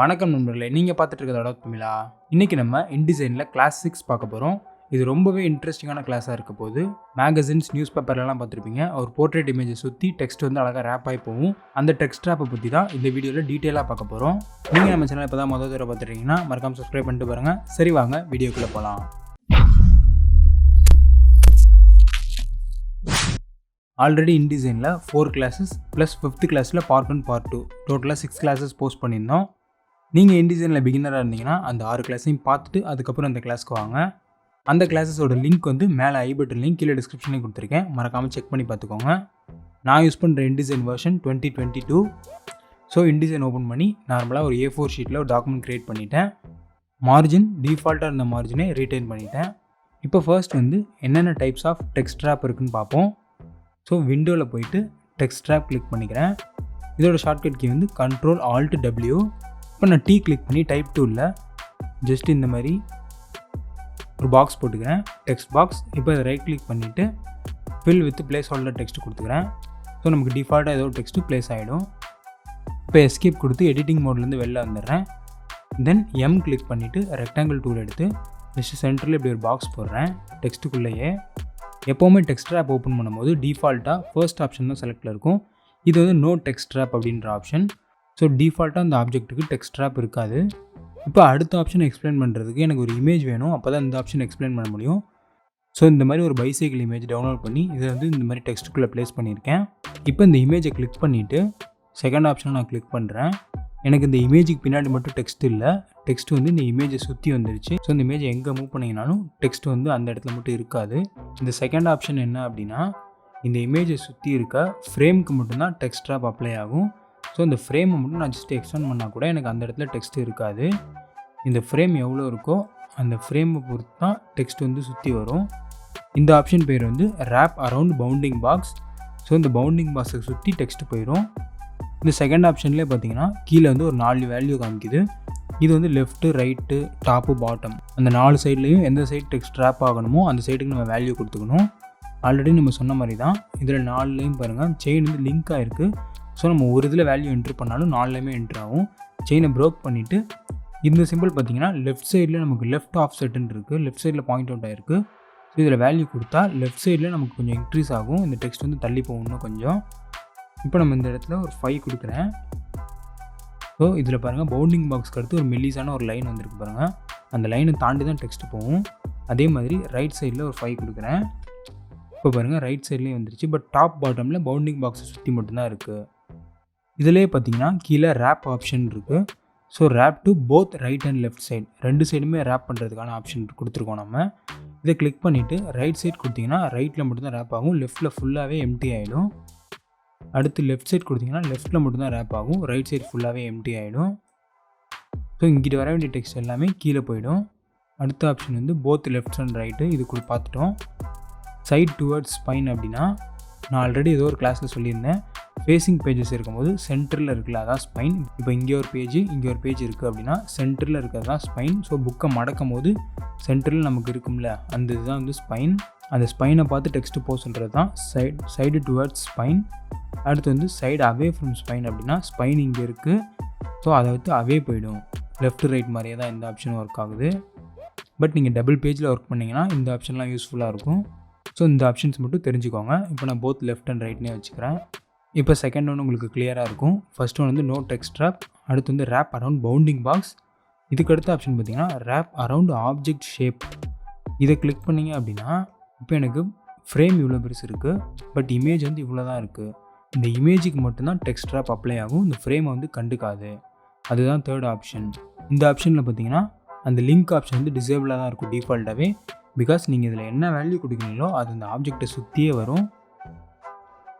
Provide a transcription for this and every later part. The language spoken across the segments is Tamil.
வணக்கம் நண்பர்களே, நீங்கள் பார்த்துட்டு இருக்கிறது அடோப் தமிழா. இன்றைக்கி நம்ம இன்டிசைனில் கிளாஸ் 6 பார்க்க போகிறோம். இது ரொம்பவே இன்ட்ரெஸ்டிங்கான கிளாஸாக இருக்க போது. மேகசின்ஸ், நியூஸ் பேப்பர்லாம் பார்த்துருப்பீங்க. ஒரு போர்ட்ரேட் இமேஜை சுற்றி டெக்ஸ்ட் வந்து அழகாக ரேப் ஆகி போகும். அந்த டெக்ஸ்ட் ரேப்பை பற்றி தான் இந்த வீடியோவில் டீட்டெயிலாக பார்க்க போகிறோம். நீங்கள் நம்ம சேனல் இப்போ தான் முதல் தடவை பார்த்துட்டீங்கன்னா மறக்காமல் சப்ஸ்கிரைப் பண்ணிட்டு பாருங்கள். சரி, வாங்க வீடியோக்குள்ளே போகலாம். ஆல்ரெடி இன்டிசைனில் 4 கிளாஸஸ் ப்ளஸ் 5th கிளாஸில் பார்ட் 1 பார்ட் 2 டோட்டலாக 6 கிளாஸஸ் போஸ்ட் பண்ணியிருந்தோம். நீங்கள் இன்டிசைனில் பிகினராக இருந்தீங்கன்னா அந்த 6 கிளாஸையும் பார்த்துட்டு அதுக்கப்புறம் அந்த கிளாஸ்க்கு வாங்க. அந்த கிளாஸஸோட லிங்க் வந்து மேலே ஐ பட்டன் லிங்க் கீழே டிஸ்கிரிப்ஷன்லேயும் கொடுத்துருக்கேன். மறக்காமல் செக் பண்ணி பார்த்துக்கோங்க. நான் யூஸ் பண்ணுற InDesign version 2022. So InDesign open பண்ணி நார்மலாக ஒரு A4 ஷீட்டில் ஒரு டாக்குமெண்ட் க்ரியேட் பண்ணிட்டேன். மார்ஜின் டிஃபால்ட்டாக இருந்த மார்ஜினை ரீட்டைன் பண்ணிட்டேன். இப்போ ஃபர்ஸ்ட் வந்து என்னென்ன டைப்ஸ் ஆஃப் டெக்ஸ்ட் ரேப் இருக்குதுன்னு பார்ப்போம். ஸோ விண்டோவில் போயிட்டு டெக்ஸ்ட் ரேப் கிளிக் பண்ணிக்கிறேன். இதோட ஷார்ட்கட் கீ வந்து Ctrl+Alt+W. இப்போ நான் கிளிக் பண்ணி டைப் டூலில் ஜஸ்ட் இந்த மாதிரி ஒரு பாக்ஸ் போட்டுக்கிறேன், டெக்ஸ்ட் பாக்ஸ். இப்போ அதை ரைட் கிளிக் பண்ணிவிட்டு fill with place holder text கொடுத்துக்கிறேன். ஸோ நமக்கு டிஃபால்ட்டாக ஏதோ டெக்ஸ்ட்டு ப்ளேஸ் ஆகிடும். இப்போ எஸ்கேப் கொடுத்து எடிட்டிங் மோட்லேருந்து வெளில வந்துடுறேன். தென் கிளிக் பண்ணிவிட்டு ரெக்டாங்கிள் டூல் எடுத்து ஜஸ்ட் சென்டரில் இப்படி ஒரு பாக்ஸ் போடுறேன் டெக்ஸ்ட்டுக்குள்ளேயே. எப்போவுமே டெக்ஸ்ட் ரேப் ஓப்பன் பண்ணும்போது டிஃபால்ட்டாக ஃபர்ஸ்ட் ஆப்ஷன் தான் செலக்டில் இருக்கும். இது வந்து நோ டெக்ஸ்ட் ரேப் அப்படின்ற ஆப்ஷன். ஸோ டிஃபால்ட்டாக அந்த ஆப்ஜெக்ட்டுக்கு டெக்ஸ்ட் ரேப் இருக்காது. இப்போ அடுத்த ஆப்ஷன் எக்ஸ்பிளைன் பண்ணுறதுக்கு எனக்கு ஒரு இமேஜ் வேணும். அப்போ தான் இந்த ஆப்ஷன் எக்ஸ்பிளைன் பண்ண முடியும். ஸோ இந்த மாதிரி ஒரு பைசைக்கிள் இமேஜ் டவுன்லோட் பண்ணி இதை வந்து இந்த மாதிரி டெக்ஸ்ட்டுக்குள்ளே ப்ளேஸ் பண்ணியிருக்கேன். இப்போ இந்த இமேஜை கிளிக் பண்ணிவிட்டு செகண்ட் ஆப்ஷனை நான் கிளிக் பண்ணுறேன். எனக்கு இந்த இமேஜுக்கு பின்னாடி மட்டும் டெக்ஸ்ட் இல்லை, டெக்ஸ்ட் வந்து இந்த இமேஜை சுற்றி வந்துருச்சு. ஸோ இந்த இமேஜை எங்கே மூவ் பண்ணிங்கனாலும் டெக்ஸ்ட் வந்து அந்த இடத்துல மட்டும் இருக்காது. இந்த செகண்ட் ஆப்ஷன் என்ன அப்படின்னா, இந்த இமேஜை சுற்றி இருக்க ஃப்ரேமுக்கு மட்டும்தான் டெக்ஸ்ட் ரேப் அப்ளை ஆகும். ஸோ இந்த ஃப்ரேமை மட்டும் நான் ஜஸ்ட் எக்ஸ்டெண்ட் பண்ணால் கூட எனக்கு அந்த இடத்துல டெக்ஸ்ட் இருக்காது. இந்த ஃப்ரேம் எவ்வளோ இருக்கோ அந்த ஃப்ரேமை பொறுத்து தான் டெக்ஸ்ட் வந்து சுற்றி வரும். இந்த ஆப்ஷன் பேர் வந்து wrap around bounding box. So இந்த பவுண்டிங் பாக்ஸை சுற்றி டெக்ஸ்ட் போயிடும். இந்த செகண்ட் ஆப்ஷன்லேயே பார்த்தீங்கன்னா கீழே வந்து ஒரு 4 வேல்யூ காமிக்குது. இது வந்து லெஃப்ட்டு, ரைட்டு, டாப்பு, பாட்டம் அந்த 4 சைட்லேயும் எந்த சைடு டெக்ஸ்ட் ரேப் ஆகணுமோ அந்த சைடுக்கு நம்ம வேல்யூ கொடுத்துக்கணும். ஆல்ரெடி நம்ம சொன்ன மாதிரி தான் இதில் 4லேயும் பாருங்கள் செயின் வந்து லிங்க் ஆகிருக்கு. ஸோ நம்ம ஒரு இதில் வேல்யூ என்ட்ரு பண்ணாலும் 4லேயுமே என்ட்ரு ஆகும். செயினை ப்ரோக் பண்ணிவிட்டு இந்த சிம்பிள் பார்த்தீங்கன்னா லெஃப்ட் சைடில் நமக்கு லெஃப்ட் ஆஃப் செட்டுன்னு இருக்குது, லெஃப்ட் சைடில் பாயிண்ட் அவுட் ஆகிருக்கு. ஸோ இதில் வேல்யூ கொடுத்தா லெஃப்ட் சைடில் நமக்கு கொஞ்சம் இன்க்ரீஸ் ஆகும், இந்த டெக்ஸ்ட் வந்து தள்ளி போகணும் கொஞ்சம். இப்போ நம்ம இந்த இடத்துல ஒரு 5 கொடுக்குறேன். ஸோ இதில் பாருங்கள் பவுண்டிங் பாக்ஸ்க்கு அடுத்து ஒரு மெல்லிஸான ஒரு லைன் வந்துருக்கு பாருங்கள். அந்த லைனை தாண்டி தான் டெக்ஸ்ட் போகும். அதே மாதிரி ரைட் சைடில் ஒரு 5 கொடுக்குறேன். இப்போ பாருங்கள் ரைட் சைட்லேயும் வந்துருச்சு. பட் டாப் பாட்டமில் பவுண்டிங் பாக்ஸை சுற்றி மட்டும்தான் இருக்குது. இதிலே பார்த்தீங்கன்னா கீழே ரேப் ஆப்ஷன் இருக்குது. So wrap to both right and left side, 2 சைடுமே ரேப் பண்ணுறதுக்கான ஆப்ஷன் கொடுத்துருக்கோம். நம்ம இதை கிளிக் பண்ணிவிட்டு ரைட் சைட் கொடுத்தீங்கன்னா ரைட்டில் மட்டும்தான் ரேப் ஆகும், லெஃப்ட்டில் ஃபுல்லாகவே எம்டி ஆகிடும். அடுத்து லெஃப்ட் சைட் கொடுத்தீங்கன்னா லெஃப்ட்டில் மட்டும்தான் ரேப் ஆகும், ரைட் சைட் ஃபுல்லாகவே எம்டி ஆகிடும். ஸோ இங்கிட்ட வர வேண்டிய டெக்ஸ்ட் எல்லாமே கீழே போயிடும். அடுத்த ஆப்ஷன் வந்து போத் லெஃப்ட் அண்ட் ரைட்டு, இது பார்த்துட்டோம். சைட் டுவர்ட்ஸ் ஸ்பைன் அப்படின்னா நான் ஆல்ரெடி ஏதோ ஒரு கிளாஸில் சொல்லியிருந்தேன், ஃபேஸிங் பேஜஸ் இருக்கும்போது சென்டரில் இருக்குல்ல அதான் ஸ்பைன். இப்போ இங்கே ஒரு பேஜ் இங்கே ஒரு பேஜ் இருக்குது அப்படின்னா சென்டரில் இருக்கிறது தான் ஸ்பைன். ஸோ புக்கை மடக்கும் போது சென்டரில் நமக்கு இருக்கும்ல அந்த இதுதான் வந்து ஸ்பைன். அந்த ஸ்பைனை பார்த்து டெக்ஸ்ட்டு போக சொல்கிறது தான் சைடு டுவர்ட்ஸ் ஸ்பைன். அடுத்து வந்து சைடு அவே ஃப்ரம் ஸ்பைன் அப்படின்னா ஸ்பைன் இங்கே இருக்குது, ஸோ அதை வந்து அவே போயிடும். லெஃப்ட் ரைட் மாதிரியே தான் இந்த ஆப்ஷனும் ஒர்க் ஆகுது. பட் நீங்கள் டபுள் பேஜில் ஒர்க் பண்ணிங்கன்னா இந்த ஆப்ஷன்லாம் யூஸ்ஃபுல்லாக இருக்கும். ஸோ இந்த ஆப்ஷன்ஸ் மட்டும் தெரிஞ்சுக்கோங்க. இப்போ நான் போத் லெஃப்ட் அண்ட் ரைட்னே வச்சுக்கிறேன். இப்போ செகண்ட் ஒன்று உங்களுக்கு கிளியராக இருக்கும். ஃபர்ஸ்ட் ஒன் வந்து நோ டெக்ஸ்ட் ரேப், அடுத்து வந்து ரேப் அரவுண்ட் பவுண்டிங் பாக்ஸ். இதுக்கு அடுத்த ஆப்ஷன் பார்த்தீங்கன்னா ரேப் அரவுண்ட் ஆப்ஜெக்ட் ஷேப். இதை கிளிக் பண்ணிங்க அப்படின்னா இப்போ எனக்கு ஃப்ரேம் இவ்வளோ பெருசு இருக்குது, பட் இமேஜ் வந்து இவ்வளோ தான் இருக்குது. இந்த இமேஜுக்கு மட்டும்தான் டெக்ஸ்ட் ரேப் அப்ளை ஆகும், இந்த ஃப்ரேமை வந்து கண்டுக்காது. அதுதான் தேர்ட் ஆப்ஷன். இந்த ஆப்ஷனில் பார்த்தீங்கன்னா அந்த லிங்க் ஆப்ஷன் வந்து டிசேபிளாக தான் இருக்கும் டிஃபால்ட்டாகவே. பிகாஸ் நீங்கள் இதில் என்ன வேல்யூ கொடுக்குறீங்களோ அது அந்த ஆப்ஜெக்டை சுற்றியே வரும்,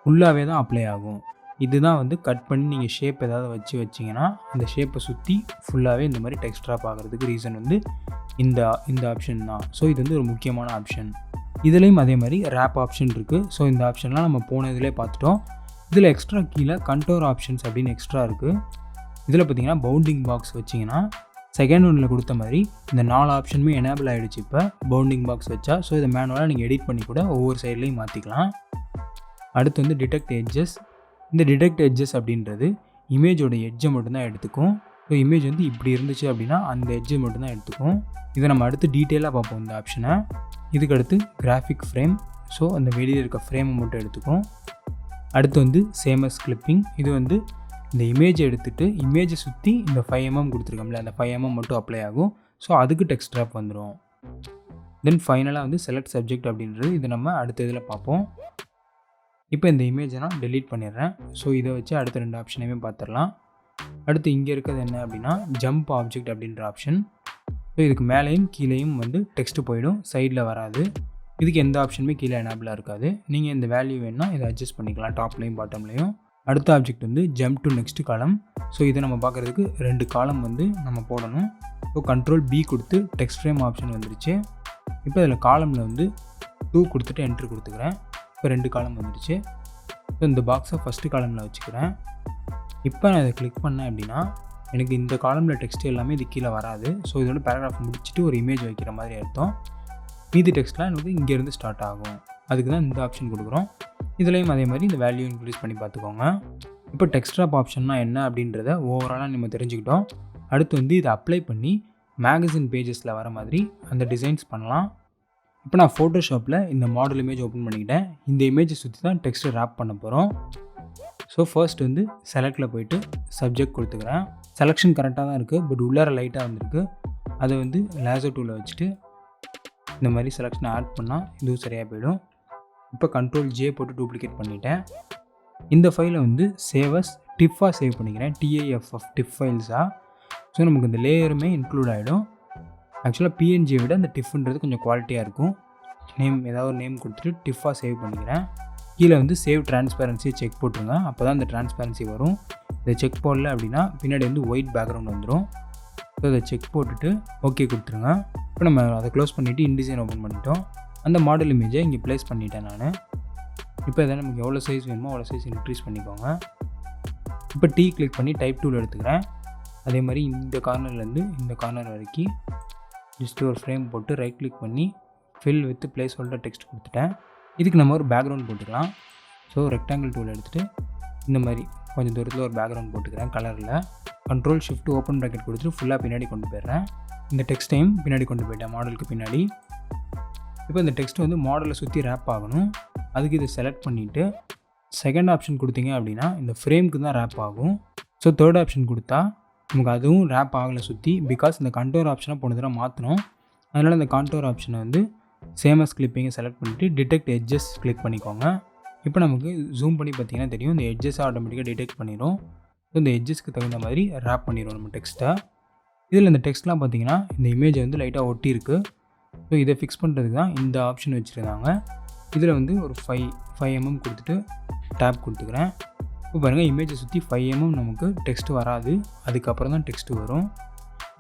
ஃபுல்லாகவே தான் அப்ளை ஆகும். இதுதான் வந்து கட் பண்ணி நீங்கள் ஷேப் ஏதாவது வச்சிங்கன்னா அந்த ஷேப்பை சுற்றி ஃபுல்லாகவே இந்த மாதிரி டெக்ஸ்ட் ரேப் ஆகிறதுக்கு ரீசன் வந்து இந்த ஆப்ஷன் தான். ஸோ இது வந்து ஒரு முக்கியமான ஆப்ஷன். இதுலேயும் அதே மாதிரி ரேப் ஆப்ஷன் இருக்குது. ஸோ இந்த ஆப்ஷன்லாம் நம்ம போன இதிலே பார்த்துட்டோம். இதில் எக்ஸ்ட்ரா கீழே கண்டோர் ஆப்ஷன்ஸ் அப்படின்னு எக்ஸ்ட்ரா இருக்குது. இதில் பார்த்தீங்கன்னா பவுண்டிங் பாக்ஸ் வச்சிங்கன்னா செகண்ட் ஒன்றில் கொடுத்த மாதிரி இந்த 4 ஆப்ஷனுமே எனேபிள் ஆகிடுச்சு. இப்போ பவுண்டிங் பாக்ஸ் வச்சா ஸோ இதை மேனுவலாக நீங்கள் எடிட் பண்ணி கூட ஒவ்வொரு சைட்லேயும் மாற்றிக்கலாம். அடுத்து வந்து டிடெக்ட் எட்ஜஸ். இந்த டிடெக்ட் எட்ஜஸ் அப்படின்றது இமேஜோட எட்ஜை மட்டும்தான் எடுத்துக்கும். ஸோ இமேஜ் வந்து இப்படி இருந்துச்சு அப்படின்னா அந்த எட்ஜை மட்டும்தான் எடுத்துக்கும். இதை நம்ம அடுத்து டீட்டெயிலாக பார்ப்போம் இந்த ஆப்ஷனை. இதுக்கு அடுத்து கிராஃபிக் ஃப்ரேம். ஸோ அந்த வெளியில் இருக்க ஃப்ரேமை மட்டும் எடுத்துக்கும். அடுத்து வந்து சேமஸ் கிளிப்பிங். இது வந்து இந்த இமேஜை எடுத்துகிட்டு இமேஜை சுற்றி இந்த 5mm கொடுத்துருக்கோம்ல, அந்த 5mm மட்டும் அப்ளை ஆகும். ஸோ அதுக்கு டெக்ஸ்ட் ட்ராப் வந்துடும். தென் ஃபைனலாக வந்து செலக்ட் சப்ஜெக்ட் அப்படின்றது இது நம்ம அடுத்த இதில் பார்ப்போம். இப்போ இந்த இமேஜை நான் டெலீட் பண்ணிடுறேன். ஸோ இதை வச்சு அடுத்த 2 ஆப்ஷனையுமே பார்த்துடலாம். அடுத்து இங்கே இருக்கிறது என்ன அப்படின்னா ஜம்ப் ஆப்ஜெக்ட் அப்படின்ற ஆப்ஷன். ஸோ இதுக்கு மேலேயும் கீழேயும் வந்து டெக்ஸ்ட் போயிடும், சைடில் வராது. இதுக்கு எந்த ஆப்ஷனுமே கீழே எனேபிளாக இருக்காது. நீங்கள் இந்த வேல்யூ வேணுன்னா இதை அட்ஜஸ்ட் பண்ணிக்கலாம் டாப்லேயும் பாட்டம்லேயும். அடுத்த ஆப்ஜெக்ட் வந்து ஜம்ப் டு நெக்ஸ்ட் காலம். ஸோ இதை நம்ம பார்க்குறதுக்கு 2 காலம் வந்து நம்ம போடணும். ஸோ Ctrl+B கொடுத்து டெக்ஸ்ட் ஃப்ரேம் ஆப்ஷன் வந்துருச்சு. இப்போ இதில் காலமில் வந்து 2 கொடுத்துட்டு என்ட்ரு கொடுத்துக்கிறேன். இப்போ 2 காலம் வந்துருச்சு. ஸோ இந்த பாக்ஸை ஃபஸ்ட்டு காலமில் வச்சுக்கிறேன். இப்போ நான் இதை கிளிக் பண்ணேன் அப்படின்னா எனக்கு இந்த காலமில் டெக்ஸ்ட் எல்லாமே இது கீழே வராது. ஸோ இதோட பேராகிராஃப் முடிச்சுட்டு ஒரு இமேஜ் வைக்கிற மாதிரி அர்த்தம். மீதி டெக்ஸ்ட்லாம் எனக்கு இங்கேருந்து ஸ்டார்ட் ஆகும். அதுக்கு தான் இந்த ஆப்ஷன் கொடுக்குறோம். இதுலேயும் அதே மாதிரி இந்த வேல்யூ இன்க்ரீஸ் பண்ணி பார்த்துக்கோங்க. இப்போ டெக்ஸ்ட் ட்ராப் ஆப்ஷன்னா என்ன அப்படின்றத ஓவராலாக நம்ம தெரிஞ்சுக்கிட்டோம். அடுத்து வந்து இதை அப்ளை பண்ணி மேகசின் பேஜஸில் வர மாதிரி அந்த டிசைன்ஸ் பண்ணலாம். இப்போ நான் ஃபோட்டோஷாப்பில் இந்த மாடல் இமேஜ் ஓப்பன் பண்ணிக்கிட்டேன். இந்த இமேஜை சுற்றி தான் டெக்ஸ்ட்டை ரேப் பண்ண போகிறோம். ஸோ ஃபர்ஸ்ட் வந்து செலக்டில் போய்ட்டு சப்ஜெக்ட் கொடுத்துக்கிறேன். செலெக்ஷன் கரெக்டாக தான் இருக்குது, பட் உள்ளார லைட்டாக வந்திருக்கு. அதை வந்து லேசர் டூலில் வச்சுட்டு இந்த மாதிரி செலெக்ஷனை ஆட் பண்ணால் இதுவும் சரியாக போயிடும். இப்போ Ctrl+J போட்டு டூப்ளிகேட் பண்ணிட்டேன். இந்த ஃபைலை வந்து சேவஸ் டிஃபாக சேவ் பண்ணிக்கிறேன். TIFF டிஃப் ஃபைல்ஸாக. ஸோ நமக்கு இந்த லேயருமே இன்க்ளூட் ஆகிடும். ஆக்சுவலாக PNG விட இந்த டிஃப்ன்றது கொஞ்சம் குவாலிட்டியாக இருக்கும். நேம் ஏதாவது ஒரு நேம் கொடுத்துட்டு டிஃபாக சேவ் பண்ணிக்கிறேன். கீழே வந்து சேவ் டிரான்ஸ்பேரன்சி செக் போட்டுருங்க. அப்போ தான் இந்த டிரான்ஸ்பேரன்சி வரும். இதை செக் போடல அப்படின்னா பின்னாடி வந்து ஒயிட் பேக்ரவுண்ட் வந்துடும். ஸோ அதை செக் போட்டுட்டு ஓகே கொடுத்துருங்க. இப்போ நம்ம அதை க்ளோஸ் பண்ணிவிட்டு இன்டிசைன் ஓப்பன் பண்ணிட்டோம். அந்த மாடல் இமேஜை இங்கே ப்ளேஸ் பண்ணிட்டேன் நான். இப்போ இதை நமக்கு எவ்வளோ சைஸ் வேணுமோ அவ்வளோ சைஸ் இன்க்ரீஸ் பண்ணிக்கோங்க. இப்போ T கிளிக் பண்ணி டைப் டூல் எடுத்துக்கிறேன். அதே மாதிரி இந்த கார்னர்லேருந்து இந்த கார்னர் வரைக்கும் ஜஸ்ட் ஒரு ஃப்ரேம் போட்டு ரைட் கிளிக் பண்ணி fill with place holder text கொடுத்துட்டேன். இதுக்கு நம்ம ஒரு பேக்ரவுண்ட் போட்டுக்கலாம். ஸோ ரெக்டாங்கிள் டூல் எடுத்துகிட்டு இந்த மாதிரி கொஞ்சம் தூரத்தில் ஒரு பேக்ரவுண்ட் போட்டுக்கிறேன் கலரில். Ctrl+Shift ஓப்பன் ப்ராக்கெட் கொடுத்துட்டு ஃபுல்லாக பின்னாடி கொண்டு போயிடுறேன். இந்த டெக்ஸ்ட்டையும் பின்னாடி கொண்டு போயிட்டேன் மாடலுக்கு பின்னாடி. இப்போ இந்த டெக்ஸ்ட் வந்து மாடலை சுற்றி ரேப் ஆகணும். அதுக்கு இதை செலக்ட் பண்ணிவிட்டு செகண்ட் ஆப்ஷன் கொடுத்தீங்க அப்படின்னா இந்த ஃப்ரேமுக்கு தான் ரேப் ஆகும். ஸோ தேர்ட் ஆப்ஷன் கொடுத்தா நமக்கு அதுவும் ரேப் ஆகலை சுற்றி. பிகாஸ் இந்த கண்டோர் ஆப்ஷனை போன தடவை மாற்றணும். அதனால் இந்த கான்டோர் ஆப்ஷனை வந்து சேமஸ் கிளிப்பிங்கை செலக்ட் பண்ணிவிட்டு டிடெக்ட் எட்ஜஸ் கிளிக் பண்ணிக்கோங்க. இப்போ நமக்கு ஜூம் பண்ணி பார்த்தீங்கன்னா தெரியும், இந்த எட்ஜஸ் ஆட்டோமேட்டிக்காக டிடெக்ட் பண்ணிடும். ஸோ இந்த எட்ஜஸ்க்கு தகுந்த மாதிரி ரேப் பண்ணிடும் நம்ம டெக்ஸ்ட்டை. இதில் இந்த டெக்ஸ்ட்லாம் பார்த்தீங்கன்னா இந்த இமேஜை வந்து லைட்டாக ஒட்டி இருக்குது. ஸோ இதை ஃபிக்ஸ் பண்ணுறதுக்கு தான் இந்த ஆப்ஷன் வச்சுருந்தாங்க. இதில் வந்து ஒரு 5mm கொடுத்துட்டு டேப் கொடுத்துக்கிறேன். இப்போ பாருங்கள் இமேஜை சுற்றி 5mm நமக்கு டெக்ஸ்ட் வராது, அதுக்கப்புறம் தான் டெக்ஸ்ட் வரும்.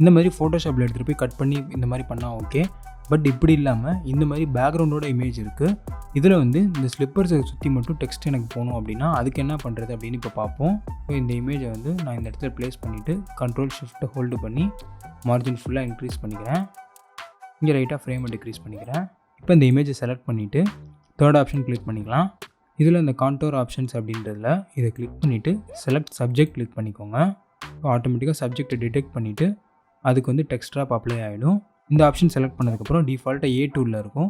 இந்த மாதிரி ஃபோட்டோஷாப்பில் எடுத்துகிட்டு போய் கட் பண்ணி இந்த மாதிரி பண்ணால் ஓகே. பட் இப்படி இல்லாமல் இந்த மாதிரி பேக்ரவுண்டோட இமேஜ் இருக்குது. இதில் வந்து இந்த ஸ்லிப்பர்ஸை சுற்றி மட்டும் டெக்ஸ்ட் எனக்கு போகணும் அப்படின்னா அதுக்கு என்ன பண்ணுறது அப்படின்னு இப்போ பார்ப்போம். ஸோ இந்த இமேஜை வந்து நான் இந்த இடத்துல ப்ளேஸ் பண்ணிவிட்டு Ctrl+Shift ஹோல்டு பண்ணி மார்ஜின் ஃபுல்லாக இன்க்ரீஸ் பண்ணிக்கிறேன். இங்கே ரைட்டாக ஃப்ரேமை டிக்ரீஸ் பண்ணிக்கிறேன். இப்போ இந்த இமேஜை செலக்ட் பண்ணிவிட்டு தேர்ட் ஆப்ஷன் கிளிக் பண்ணிக்கலாம். இதில் இந்த கான்டோர் ஆப்ஷன்ஸ் அப்படின்றதில் இதை கிளிக் பண்ணிவிட்டு செலக்ட் சப்ஜெக்ட் கிளிக் பண்ணிக்கோங்க. ஸோ ஆட்டோமேட்டிக்காக சப்ஜெக்டை டிடெக்ட் பண்ணிவிட்டு அதுக்கு வந்து டெக்ஸ்ட் ட்ராப் அப்ளை ஆகிடும். இந்த ஆப்ஷன் செலக்ட் பண்ணதுக்கப்புறம் டிஃபால்ட்டாக A டூலில் இருக்கும்.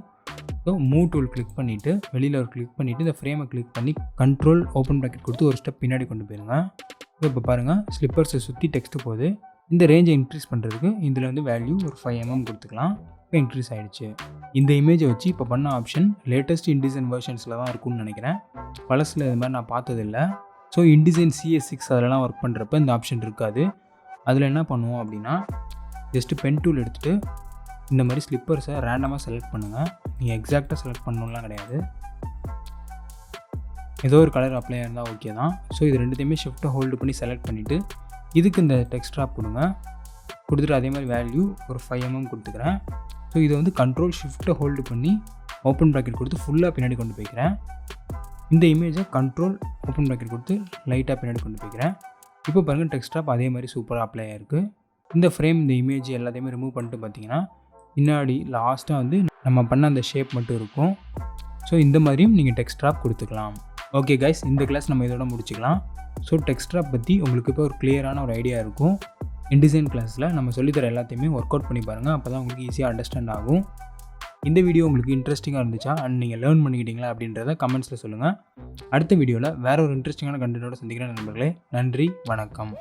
ஸோ மூவ் டூல் கிளிக் பண்ணிவிட்டு வெளியில் ஒரு கிளிக் பண்ணிவிட்டு இந்த ஃப்ரேமை கிளிக் பண்ணி Ctrl ஓப்பன் ப்ராக்கெட் கொடுத்து ஒரு ஸ்டெப் பின்னாடி கொண்டு போயிருங்க. ஸோ இப்போ பாருங்கள் ஸ்லிப்பர்ஸை சுற்றி டெக்ஸ்ட்டு போகுது. இந்த ரேஞ்சை இன்க்ரீஸ் பண்ணுறதுக்கு இதில் வந்து வேல்யூ ஒரு 5mm கொடுத்துக்கலாம். இப்போ இன்க்ரீஸ் ஆகிடுச்சு. இந்த இமேஜை வச்சு இப்போ பண்ண ஆப்ஷன் லேட்டஸ்ட் இன்டிசைன் வெர்ஷன்ஸில் தான் இருக்கும்னு நினைக்கிறேன். பழசில் இது மாதிரி நான் பார்த்ததில்ல. ஸோ இன்டிசைன் CS6 அதிலலாம் ஒர்க் பண்ணுறப்ப இந்த ஆப்ஷன் இருக்காது. அதில் என்ன பண்ணுவோம் அப்படின்னா ஜஸ்ட்டு பென் டூல் எடுத்துகிட்டு இந்த மாதிரி ஸ்லிப்பர்ஸை ரேண்டமாக செலக்ட் பண்ணுங்கள். நீங்கள் எக்ஸாக்டாக செலக்ட் பண்ணணும்லாம் கிடையாது. ஏதோ ஒரு கலர் அப்ளை இருந்தால் ஓகே தான். ஸோ இது ரெண்டுத்தையுமே ஷிஃப்ட்டை ஹோல்டு பண்ணி செலக்ட் பண்ணிவிட்டு இதுக்கு இந்த டெக்ஸ்ட் ட்ராப் கொடுங்க. கொடுத்துட்டு அதே மாதிரி வேல்யூ ஒரு 5mm கொடுத்துக்கிறேன். ஸோ இதை வந்து Ctrl+Shift ஹோல்டு பண்ணி ஓப்பன் ப்ராக்கெட் கொடுத்து ஃபுல்லாக பின்னாடி கொண்டு போய்க்கிறேன். இந்த இமேஜை Ctrl ஓப்பன் ப்ராக்கெட் கொடுத்து லைட்டாக பின்னாடி கொண்டு போய்க்கிறேன். இப்போ பாருங்கள் டெக்ஸ்ட் ட்ராப் அதே மாதிரி சூப்பராக அப்ளை ஆகிருக்கு. இந்த ஃப்ரேம் இந்த இமேஜ் எல்லாத்தையுமே ரிமூவ் பண்ணிட்டு பார்த்தீங்கன்னா பின்னாடி லாஸ்ட்டாக வந்து நம்ம பண்ண அந்த ஷேப் மட்டும் இருக்கும். ஸோ இந்த மாதிரியும் நீங்கள் டெக்ஸ்ட் ட்ராப் கொடுத்துக்கலாம். ஓகே கைஸ், இந்த கிளாஸ் நம்ம இதோட முடிச்சுக்கலாம். ஸோ டெக்ஸ்ட் ட்ராப் பற்றி உங்களுக்கு இப்போ ஒரு கிளியரான ஒரு ஐடியா இருக்கும். இன்டிசைன் கிளாஸில் நம்ம சொல்லித்தர எல்லாத்தையுமே ஒர்க் அவுட் பண்ணி பாருங்கள். அப்போ தான் உங்களுக்கு ஈஸியாக அண்டர்ஸ்டாண்ட் ஆகும். இந்த வீடியோ உங்களுக்கு இன்ட்ரெஸ்டிங்காக இருந்துச்சா அண்ட் நீங்கள் லேர்ன் பண்ணிக்கிட்டீங்களா அப்படின்றத கமெண்ட்ஸில் சொல்லுங்கள். அடுத்த வீடியோவில் வேறு ஒரு இன்ட்ரெஸ்டிங்கான கண்டென்ட்டோட சந்திக்கிறேன் நண்பர்களே. நன்றி, வணக்கம்.